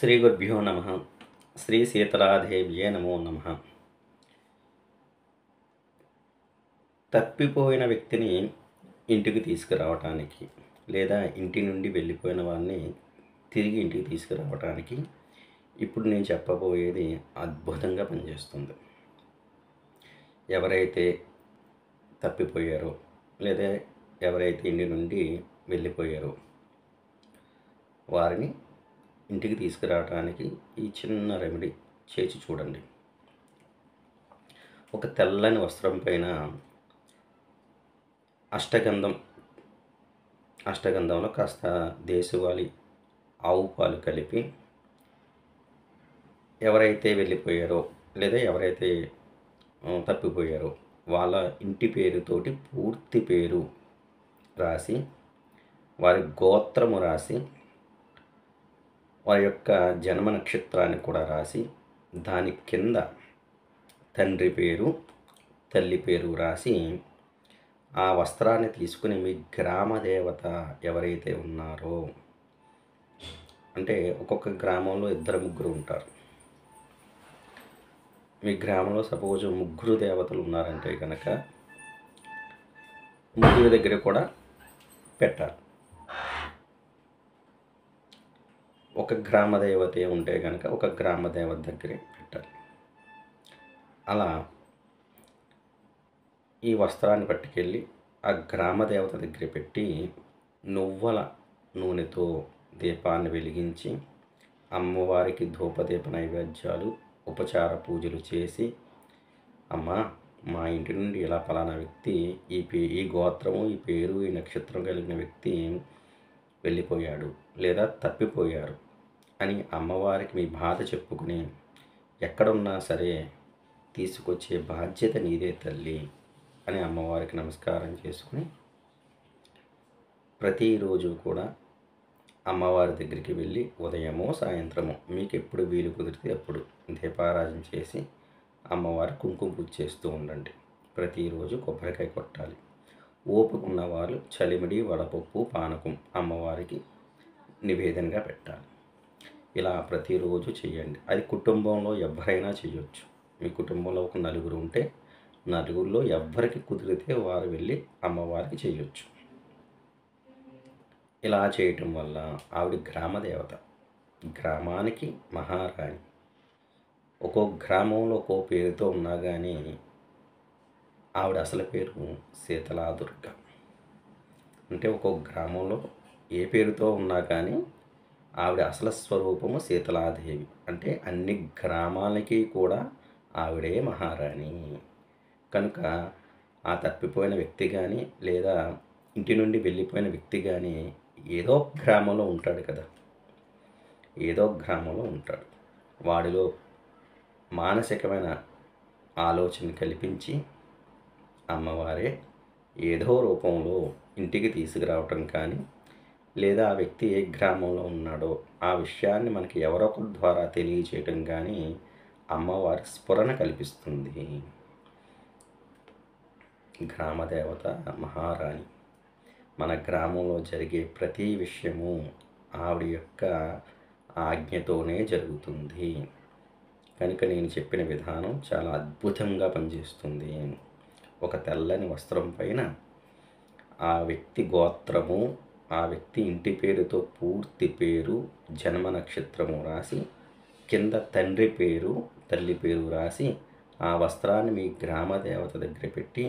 శ్రీ గురుభ్యో నమః. శ్రీ శీతలాదేవ్యే నమో నమః. తప్పిపోయిన వ్యక్తిని ఇంటికి తీసుకురావటానికి లేదా ఇంటి నుండి వెళ్ళిపోయిన వారిని తిరిగి ఇంటికి తీసుకురావటానికి ఇప్పుడు నేను చెప్పబోయేది అద్భుతంగా పనిచేస్తుంది. ఎవరైతే తప్పిపోయారో లేదా ఎవరైతే ఇంటి నుండి వెళ్ళిపోయారో వారిని ఇంటికి తీసుకురావడానికి ఈ చిన్న రెమెడీ చేసి చూడండి. ఒక తెల్లని వస్త్రం పైన అష్టగంధంలో కాస్త దేశవాళీ ఆవు పాలు కలిపి ఎవరైతే వెళ్ళిపోయారో లేదా ఎవరైతే తప్పిపోయారో వాళ్ళ ఇంటి పేరుతోటి పూర్తి పేరు రాసి, వారి గోత్రము రాసి, వారి యొక్క జన్మ నక్షత్రాన్ని కూడా రాసి, దాని కింద తండ్రి పేరు తల్లి పేరు రాసి ఆ వస్త్రాన్ని తీసుకుని మీ గ్రామ దేవత ఎవరైతే ఉన్నారో, అంటే ఒక్కొక్క గ్రామంలో 2-3 ఉంటారు. మీ గ్రామంలో సపోజ్ 3 దేవతలు ఉన్నారంటే కనుక ముగ్గురి దగ్గర కూడా పెట్టాలి. ఒక గ్రామ దేవత ఉంటే కనుక ఒక గ్రామ దేవత దగ్గరే పెట్టాలి. అలా ఈ వస్త్రాన్ని పట్టుకెళ్ళి ఆ గ్రామ దేవత దగ్గర పెట్టి నువ్వుల నూనెతో దీపాన్ని వెలిగించి అమ్మవారికి ధూపదీప నైవేద్యాలు ఉపచార పూజలు చేసి, అమ్మ మా ఇంటి నుండి ఇలా ఫలానా వ్యక్తి ఈ గోత్రము, ఈ పేరు, ఈ నక్షత్రం కలిగిన వ్యక్తి వెళ్ళిపోయాడు లేదా తప్పిపోయారు అని అమ్మవారికి మీ బాధ చెప్పుకుని ఎక్కడున్నా సరే తీసుకొచ్చే బాధ్యత నీదే తల్లి అని అమ్మవారికి నమస్కారం చేసుకుని ప్రతిరోజు కూడా అమ్మవారి దగ్గరికి వెళ్ళి ఉదయమో సాయంత్రమో మీకు ఎప్పుడు వీలు కుదిరితే అప్పుడు దీపారాధన చేసి అమ్మవారి కుంకుమ పూజ చేస్తూ ఉండండి. ప్రతిరోజు కొబ్బరికాయ కొట్టాలి. ఓపిక ఉన్నవాళ్ళు చలిమిడి, వడపప్పు, పానకం అమ్మవారికి నివేదనగా పెట్టాలి. ఇలా ప్రతిరోజు చేయండి. అది కుటుంబంలో ఎవరైనా చేయొచ్చు. మీ కుటుంబంలో ఒక 4 ఉంటే 4లో ఎవరికి కుదిరితే వారు వెళ్ళి అమ్మవారికి చేయొచ్చు. ఇలా చేయటం వల్ల ఆవిడ గ్రామ దేవత, గ్రామానికి మహారాణి. ఒక్కో గ్రామంలో ఒక్కో పేరుతో ఉన్నా కానీ ఆవిడ అసలు పేరు శీతలాదుర్గ. అంటే ఒక్కో గ్రామంలో ఏ పేరుతో ఉన్నా కానీ ఆవిడ అసలు స్వరూపము శీతలాదేవి. అంటే అన్ని గ్రామాలకి కూడా ఆవిడే మహారాణి. కనుక ఆ తప్పిపోయిన వ్యక్తి కానీ లేదా ఇంటి నుండి వెళ్ళిపోయిన వ్యక్తి కానీ ఏదో గ్రామంలో ఉంటాడు కదా, ఏదో గ్రామంలో ఉంటాడు. వాడిలో మానసికమైన ఆలోచన కల్పించి అమ్మవారే ఏదో రూపంలో ఇంటికి తీసుకురావటం కానీ లేదా ఆ వ్యక్తి ఏ గ్రామంలో ఉన్నాడో ఆ విషయాన్ని మనకి ఎవరొకరి ద్వారా తెలియచేయటం కానీ అమ్మవారి స్ఫురణ కల్పిస్తుంది. గ్రామదేవత మహారాణి. మన గ్రామంలో జరిగే ప్రతి విషయము ఆవిడ యొక్క ఆజ్ఞతోనే జరుగుతుంది. కనుక నేను చెప్పిన విధానం చాలా అద్భుతంగా పనిచేస్తుంది. ఒక తెల్లని వస్త్రం పైన ఆ వ్యక్తి గోత్రము, ఆ వ్యక్తి ఇంటి పేరుతో పూర్తి పేరు, జన్మ నక్షత్రము రాసి కింద తండ్రి పేరు తల్లి పేరు రాసి ఆ వస్త్రాన్ని మీ గ్రామ దేవత దగ్గర పెట్టి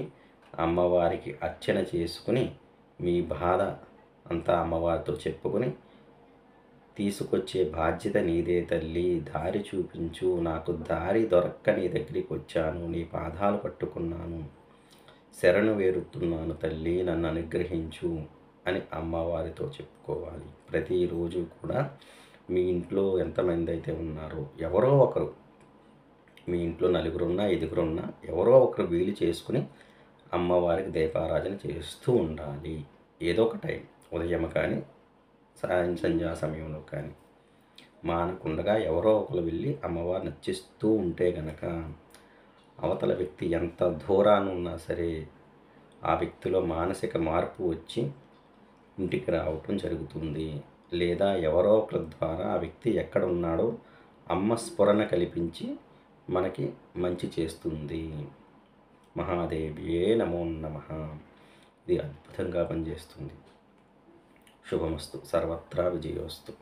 అమ్మవారికి అర్చన చేసుకుని మీ బాధ అంతా అమ్మవారితో చెప్పుకొని తీసుకొచ్చే బాధ్యత నీదే తల్లి, దారి చూపించు, నాకు దారి దొరక్క నీ దగ్గరికి వచ్చాను, నీ పాదాలు పట్టుకున్నాను, శరణు వేరుతున్నాను తల్లి, నన్ను అనుగ్రహించు అని అమ్మవారితో చెప్పుకోవాలి. ప్రతిరోజు కూడా మీ ఇంట్లో ఎంతమంది అయితే ఉన్నారో ఎవరో ఒకరు, మీ ఇంట్లో 4 ఉన్నా 5 ఉన్నా ఎవరో ఒకరు వీలు చేసుకుని అమ్మవారికి దీపారాధన చేస్తూ ఉండాలి. ఏదో ఒక టైం, ఉదయం కానీ సంధ్యా సమయంలో కానీ మానకుండగా ఎవరో ఒకరు వెళ్ళి అమ్మవారిని నచ్చిస్తూ ఉంటే గనక అవతల వ్యక్తి ఎంత దూరాన్ని ఉన్నా సరే ఆ వ్యక్తిలో మానసిక మార్పు వచ్చి ఇంటికి రావటం జరుగుతుంది. లేదా ఎవరో ఒకరి ద్వారా ఆ వ్యక్తి ఎక్కడ ఉన్నాడో అమ్మ స్ఫురణ కల్పించి మనకి మంచి చేస్తుంది. మహాదేవ్యే నమో నమః. ఇది అద్భుతంగా పనిచేస్తుంది. శుభమస్తు. సర్వత్రా విజయోస్తు.